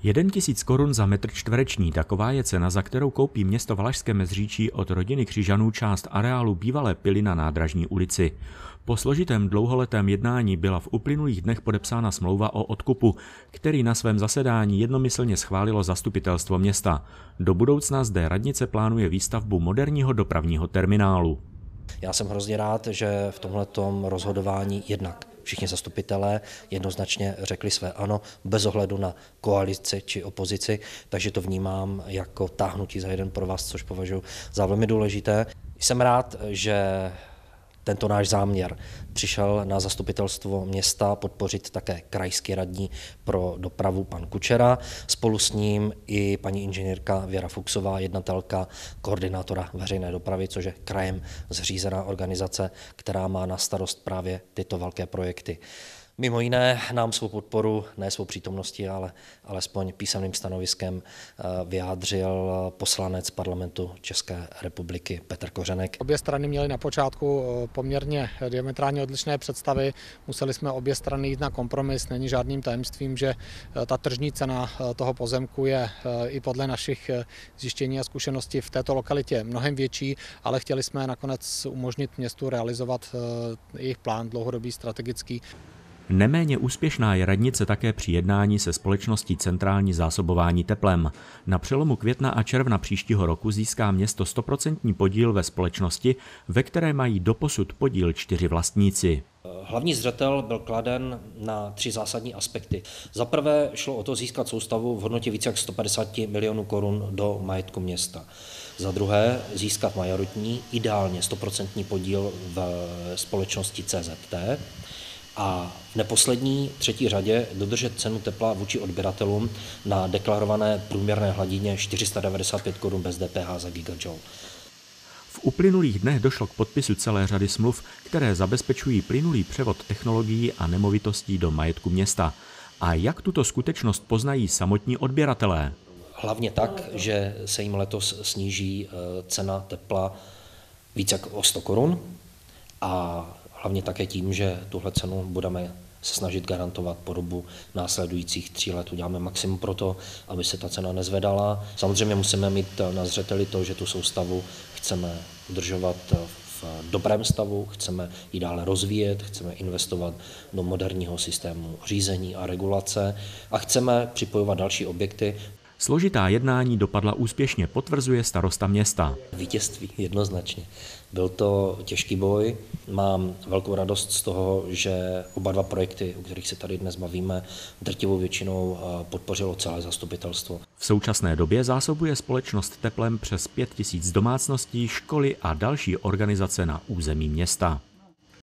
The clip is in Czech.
1 000 korun za metr čtvereční, taková je cena, za kterou koupí město Valašské Meziříčí od rodiny Křižanů část areálu bývalé pily na Nádražní ulici. Po složitém dlouholetém jednání byla v uplynulých dnech podepsána smlouva o odkupu, který na svém zasedání jednomyslně schválilo zastupitelstvo města. Do budoucna zde radnice plánuje výstavbu moderního dopravního terminálu. Já jsem hrozně rád, že v tomhletom rozhodování jednak všichni zastupitelé jednoznačně řekli své ano, bez ohledu na koalici či opozici, takže to vnímám jako táhnutí za jeden provaz, což považuji za velmi důležité. Jsem rád, že tento náš záměr přišel na zastupitelstvo města podpořit také krajský radní pro dopravu pan Kučera, spolu s ním i paní inženýrka Věra Fuchsová, jednatelka koordinátora veřejné dopravy, což je krajem zřízená organizace, která má na starost právě tyto velké projekty. Mimo jiné nám svou podporu, ne svou přítomností, ale alespoň písemným stanoviskem vyjádřil poslanec Parlamentu České republiky Petr Kořenek. Obě strany měly na počátku poměrně diametrálně odlišné představy. Museli jsme obě strany jít na kompromis. Není žádným tajemstvím, že ta tržní cena toho pozemku je i podle našich zjištění a zkušeností v této lokalitě mnohem větší, ale chtěli jsme nakonec umožnit městu realizovat jejich plán dlouhodobý strategický. Neméně úspěšná je radnice také při jednání se společností Centrální zásobování teplem. Na přelomu května a června příštího roku získá město 100% podíl ve společnosti, ve které mají doposud podíl 4 vlastníci. Hlavní zřetel byl kladen na 3 zásadní aspekty. Za prvé šlo o to získat soustavu v hodnotě více jak 150 milionů korun do majetku města. Za druhé získat majoritní, ideálně 100% podíl v společnosti CZT. A v neposlední třetí řadě dodržet cenu tepla vůči odběratelům na deklarované průměrné hladině 495 korun bez DPH za gigajoule. V uplynulých dnech došlo k podpisu celé řady smluv, které zabezpečují plynulý převod technologií a nemovitostí do majetku města. A jak tuto skutečnost poznají samotní odběratelé? Hlavně tak, že se jim letos sníží cena tepla více jak o 100 korun a hlavně také tím, že tuhle cenu budeme se snažit garantovat po dobu následujících 3 let. Uděláme maximum pro to, aby se ta cena nezvedala. Samozřejmě musíme mít na zřeteli to, že tu soustavu chceme udržovat v dobrém stavu, chceme ji dále rozvíjet, chceme investovat do moderního systému řízení a regulace a chceme připojovat další objekty. Složitá jednání dopadla úspěšně, potvrzuje starosta města. Vítězství, jednoznačně. Byl to těžký boj. Mám velkou radost z toho, že oba dva projekty, o kterých se tady dnes bavíme, drtivou většinou podpořilo celé zastupitelstvo. V současné době zásobuje společnost teplem přes 5 000 domácností, školy a další organizace na území města.